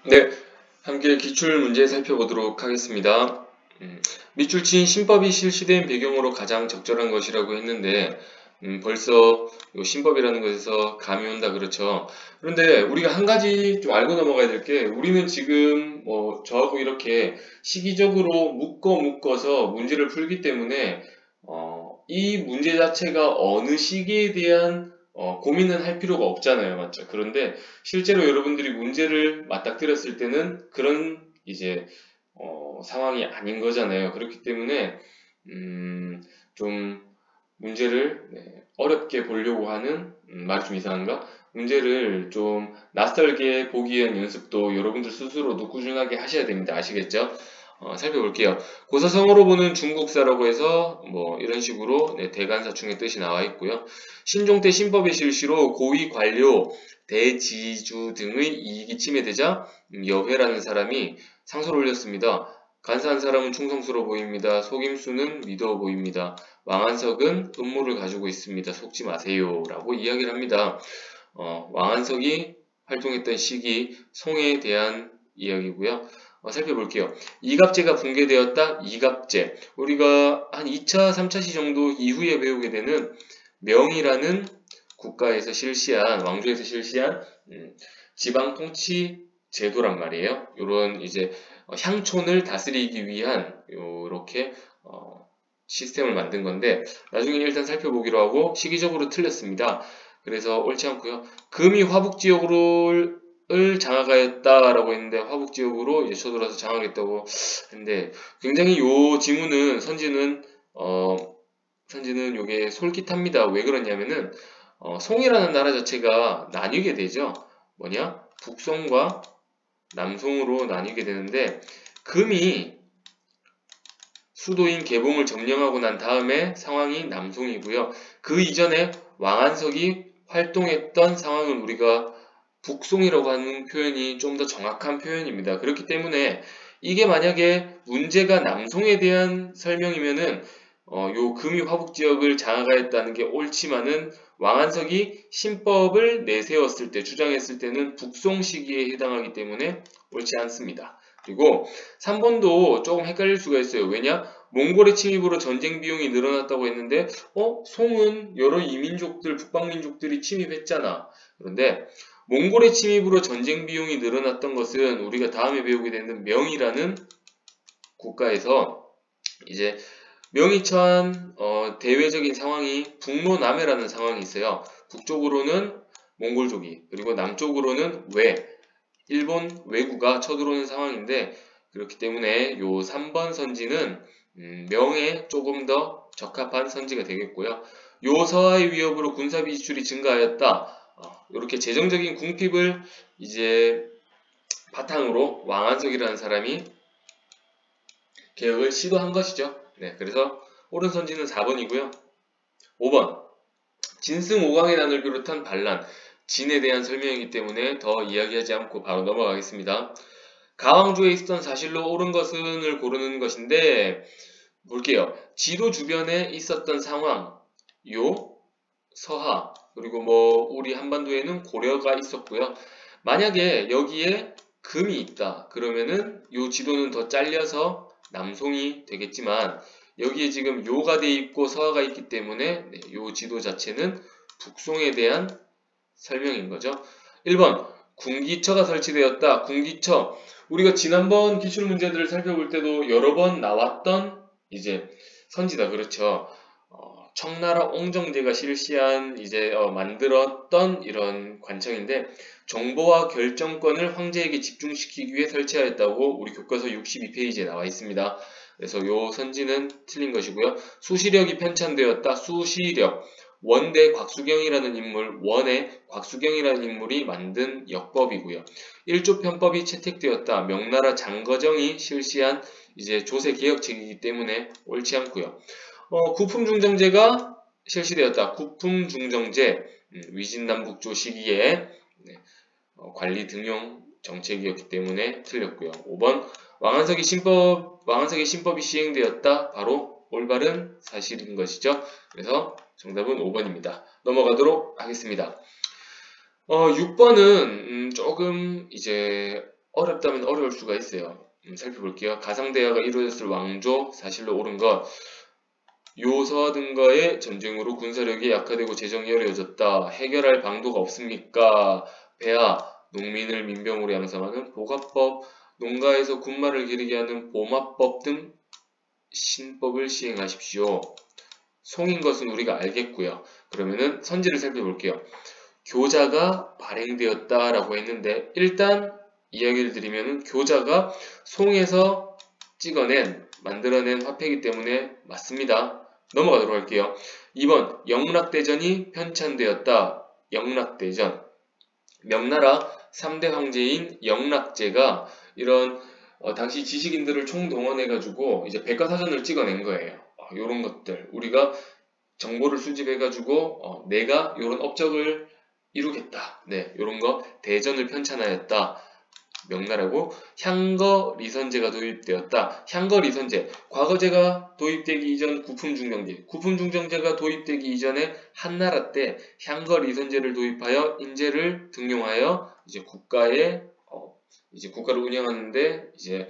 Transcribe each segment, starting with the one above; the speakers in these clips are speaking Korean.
네, 함께 기출 문제 살펴보도록 하겠습니다. 밑줄친 신법이 실시된 배경으로 가장 적절한 것이라고 했는데, 벌써 요 신법이라는 것에서 감이 온다 그렇죠. 그런데 우리가 한 가지 좀 알고 넘어가야 될 게, 우리는 지금 뭐 저하고 이렇게 시기적으로 묶어서 문제를 풀기 때문에 이 문제 자체가 어느 시기에 대한 고민은 할 필요가 없잖아요, 맞죠? 그런데 실제로 여러분들이 문제를 맞닥뜨렸을 때는 그런 이제 상황이 아닌 거잖아요. 그렇기 때문에 좀 문제를 어렵게 보려고 하는 말이 좀 이상한가? 문제를 좀 낯설게 보기 위한 연습도 여러분들 스스로도 꾸준하게 하셔야 됩니다. 아시겠죠? 살펴볼게요. 고사성어로 보는 중국사라고 해서 뭐 이런 식으로 대간사충의 뜻이 나와 있고요. 신종 때 신법의 실시로 고위 관료, 대지주 등의 이익이 침해되자 여회라는 사람이 상소를 올렸습니다. 간사한 사람은 충성스러워 보입니다. 속임수는 믿어 보입니다. 왕한석은 음모를 가지고 있습니다. 속지 마세요. 라고 이야기를 합니다. 왕한석이 활동했던 시기, 송에 대한 이야기고요. 살펴볼게요. 이갑제가 붕괴되었다. 이갑제. 우리가 한 2차, 3차 시 정도 이후에 배우게 되는 명이라는 국가에서 실시한, 왕조에서 실시한 지방 통치 제도란 말이에요. 요런 이제 향촌을 다스리기 위한 요렇게 시스템을 만든 건데 나중에 일단 살펴보기로 하고 시기적으로 틀렸습니다. 그래서 옳지 않고요. 금이 화북지역을 장악하였다라고 했는데 화북지역으로 이제 쳐들어서 장악했다고 했는데 굉장히 요 지문은 선지는 요게 솔깃합니다. 왜 그러냐면은 송이라는 나라 자체가 나뉘게 되죠. 뭐냐? 북송과 남송으로 나뉘게 되는데 금이 수도인 개봉을 점령하고 난 다음에 상황이 남송이고요. 그 이전에 왕한석이 활동했던 상황은 우리가 북송이라고 하는 표현이 좀 더 정확한 표현입니다. 그렇기 때문에 이게 만약에 문제가 남송에 대한 설명이면은 요 금이 화북 지역을 장악하였다는 게 옳지만은 왕한석이 신법을 내세웠을 때 주장했을 때는 북송 시기에 해당하기 때문에 옳지 않습니다. 그리고 3번도 조금 헷갈릴 수가 있어요. 왜냐? 몽골의 침입으로 전쟁 비용이 늘어났다고 했는데 송은 여러 이민족들, 북방민족들이 침입했잖아. 그런데 몽골의 침입으로 전쟁 비용이 늘어났던 것은 우리가 다음에 배우게 되는 명이라는 국가에서 이제 명이 처한 대외적인 상황이 북로남해라는 상황이 있어요. 북쪽으로는 몽골족이 그리고 남쪽으로는 일본 왜구가 쳐들어오는 상황인데 그렇기 때문에 요 3번 선지는 명에 조금 더 적합한 선지가 되겠고요. 요 서하의 위협으로 군사비 지출이 증가하였다. 이렇게 재정적인 궁핍을 이제 바탕으로 왕한석이라는 사람이 개혁을 시도한 것이죠. 네, 그래서 옳은 선지는 4번이고요. 5번 진승 5강의 난을 비롯한 반란 진에 대한 설명이기 때문에 더 이야기하지 않고 바로 넘어가겠습니다. 가왕조에 있었던 사실로 옳은 것은을 고르는 것인데 볼게요. 지도 주변에 있었던 상황, 서하, 그리고 뭐 우리 한반도에는 고려가 있었고요. 만약에 여기에 금이 있다. 그러면은 요 지도는 더 잘려서 남송이 되겠지만 여기에 지금 요가 돼 있고 서하가 있기 때문에 요 지도 자체는 북송에 대한 설명인 거죠. 1번 군기처가 설치되었다. 군기처 우리가 지난번 기출 문제들을 살펴볼 때도 여러 번 나왔던 이제 선지다. 그렇죠. 청나라 옹정제가 실시한 이제 만들었던 이런 관청인데 정보와 결정권을 황제에게 집중시키기 위해 설치하였다고 우리 교과서 62페이지에 나와 있습니다. 그래서 요 선지는 틀린 것이고요. 수시력이 편찬되었다. 수시력 원대 곽수경이라는 인물, 원의 곽수경이라는 인물이 만든 역법이고요. 1조 편법이 채택되었다. 명나라 장거정이 실시한 이제 조세 개혁책이기 때문에 옳지 않고요. 구품중정제가 실시되었다. 구품중정제 위진남북조 시기에 관리 등용 정책이었기 때문에 틀렸고요. 5번 왕한석의 신법이 시행되었다. 바로 올바른 사실인 것이죠. 그래서 정답은 5번입니다. 넘어가도록 하겠습니다. 6번은 조금 이제 어렵다면 어려울 수가 있어요. 살펴볼게요. 가상대화가 이루어졌을 왕조, 사실로 옳은 것. 요서와 등과의 전쟁으로 군사력이 약화되고 재정이 어려워졌다. 해결할 방도가 없습니까? 배하, 농민을 민병으로 양성하는 보가법, 농가에서 군마를 기르게 하는 보마법 등 신법을 시행하십시오. 송인 것은 우리가 알겠고요. 그러면은 선지를 살펴볼게요. 교자가 발행되었다라고 했는데 일단 이야기를 드리면은 교자가 송에서 만들어낸 화폐이기 때문에 맞습니다. 넘어가도록 할게요. 2번 영락대전이 편찬되었다. 영락대전. 명나라 3대 황제인 영락제가 이런 당시 지식인들을 총동원해가지고 이제 백과사전을 찍어낸 거예요. 요런 것들 우리가 정보를 수집해가지고 내가 요런 업적을 이루겠다. 네, 요런 거 대전을 편찬하였다. 명나라고. 향거리선제가 도입되었다. 향거리선제, 과거제가 도입되기 이전 구품중정제, 구품중정제가 도입되기 이전에 한나라 때 향거리선제를 도입하여 인재를 등용하여 이제 국가에 이제 국가를 운영하는데 이제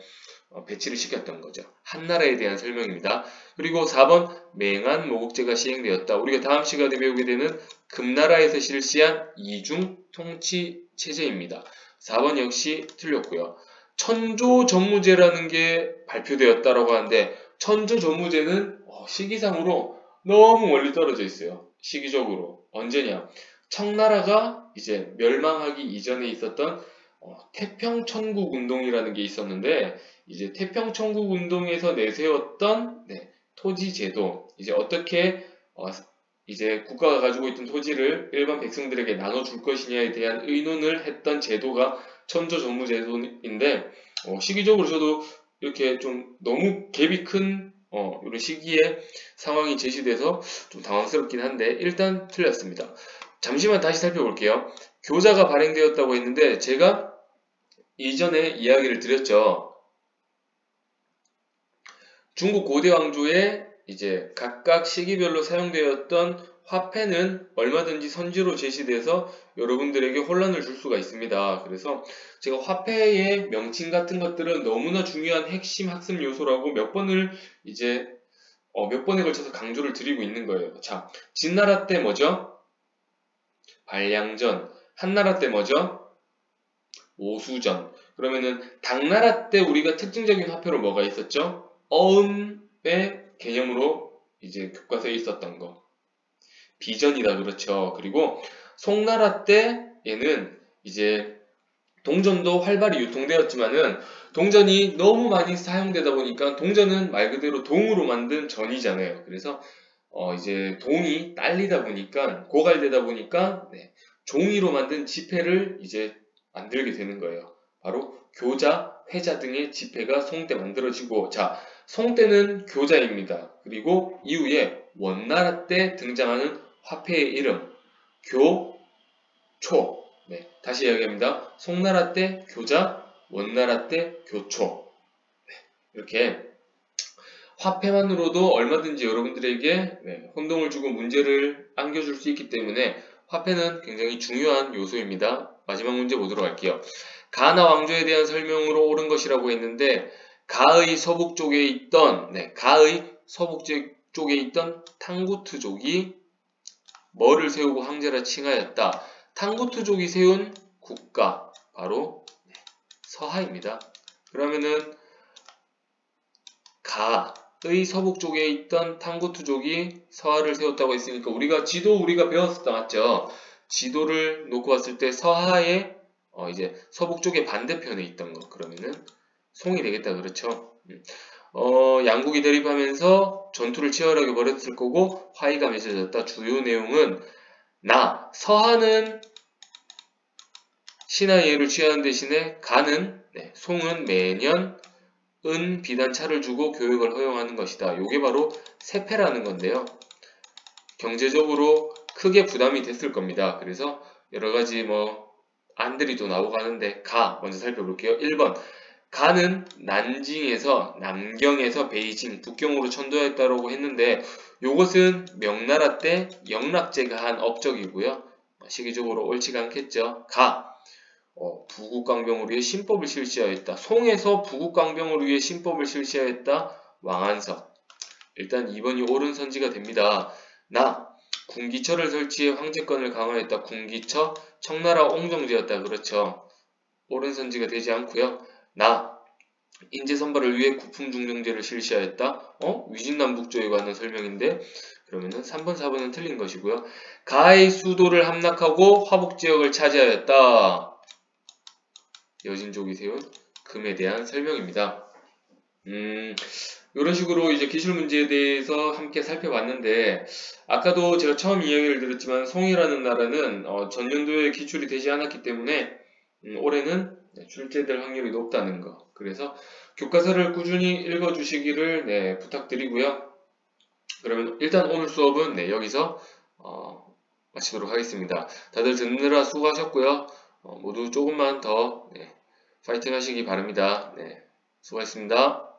배치를 시켰던 거죠. 한나라에 대한 설명입니다. 그리고 4번 맹한 모국제가 시행되었다. 우리가 다음 시간에 배우게 되는 금나라에서 실시한 이중 통치 체제입니다. 4번 역시 틀렸고요. 천조전무제라는 게 발표되었다라고 하는데 천조전무제는 시기상으로 너무 멀리 떨어져 있어요. 시기적으로. 언제냐? 청나라가 이제 멸망하기 이전에 있었던 태평천국운동이라는 게 있었는데 이제 태평천국운동에서 내세웠던 토지제도, 이제 어떻게 이제 국가가 가지고 있던 토지를 일반 백성들에게 나눠줄 것이냐에 대한 의논을 했던 제도가 천조전무제도인데 시기적으로 저도 이렇게 좀 너무 갭이 큰 이런 시기에 상황이 제시돼서 좀 당황스럽긴 한데 일단 틀렸습니다. 잠시만 다시 살펴볼게요. 교자가 발행되었다고 했는데 제가 이전에 이야기를 드렸죠. 중국 고대 왕조에 이제 각각 시기별로 사용되었던 화폐는 얼마든지 선지로 제시돼서 여러분들에게 혼란을 줄 수가 있습니다. 그래서 제가 화폐의 명칭 같은 것들은 너무나 중요한 핵심 학습 요소라고 몇 번에 걸쳐서 강조를 드리고 있는 거예요. 자, 진나라 때 뭐죠? 발량전. 한나라 때 뭐죠? 오수전. 그러면은 당나라 때 우리가 특징적인 화폐로 뭐가 있었죠? 어음의 개념으로 이제 교과서에 있었던 거. 비전이다, 그렇죠. 그리고 송나라 때 얘는 이제 동전도 활발히 유통되었지만은 동전이 너무 많이 사용되다 보니까 동전은 말 그대로 동으로 만든 전이잖아요. 그래서 이제 동이 딸리다 보니까 고갈되다 보니까 종이로 만든 지폐를 이제 만들게 되는 거예요. 바로 교자, 회자 등의 지폐가 송때 만들어지고, 자, 송때는 교자입니다. 그리고 이후에 원나라 때 등장하는 화폐의 이름 교초. 다시 이야기합니다. 송나라 때 교자, 원나라 때 교초. 이렇게 화폐만으로도 얼마든지 여러분들에게 혼동을 주고 문제를 안겨줄 수 있기 때문에 화폐는 굉장히 중요한 요소입니다. 마지막 문제 보도록 할게요. 가나 왕조에 대한 설명으로 옳은 것이라고 했는데 가의 서북 쪽에 있던 탕구트족이 뭐를 세우고 황제라 칭하였다. 탕구트족이 세운 국가 바로 서하입니다. 그러면은 가의 서북 쪽에 있던 탕구트족이 서하를 세웠다고 했으니까 우리가 배웠었다, 맞죠? 지도를 놓고 봤을 때 서하의 이제 서북 쪽의 반대편에 있던 거, 그러면은 송이 되겠다, 그렇죠? 양국이 대립하면서 전투를 치열하게 벌였을 거고 화의가 맺어졌다. 주요 내용은 서하는 신하 예를 취하는 대신에 송은 매년 비단 차를 주고 교육을 허용하는 것이다. 요게 바로 세패라는 건데요. 경제적으로 크게 부담이 됐을 겁니다. 그래서 여러가지 안들이 또 나오고 하는데 먼저 살펴볼게요. 1번 가는 남경에서 베이징, 북경으로 천도했다고 했는데 요것은 명나라 때 영락제가 한 업적이고요. 시기적으로 옳지가 않겠죠. 부국강병을 위해 신법을 실시하였다. 송에서 부국강병을 위해 신법을 실시하였다. 왕안석. 일단 2번이 옳은 선지가 됩니다. 나 군기처를 설치해 황제권을 강화했다. 군기처 청나라 옹정제였다. 그렇죠. 옳은 선지가 되지 않고요. 나 인재선발을 위해 구품중정제를 실시하였다. 위진남북조에 관한 설명인데 그러면은 3번, 4번은 틀린 것이고요. 가의 수도를 함락하고 화북지역을 차지하였다. 여진족이 세운 금에 대한 설명입니다. 이런 식으로 이제 기출 문제에 대해서 함께 살펴봤는데 아까도 제가 처음 이야기를 드렸지만 송이라는 나라는 전년도에 기출이 되지 않았기 때문에 올해는 출제될 확률이 높다는 거. 그래서 교과서를 꾸준히 읽어주시기를 부탁드리고요. 그러면 일단 오늘 수업은 여기서 마치도록 하겠습니다. 다들 듣느라 수고하셨고요. 모두 조금만 더 파이팅 하시기 바랍니다. 수고하셨습니다.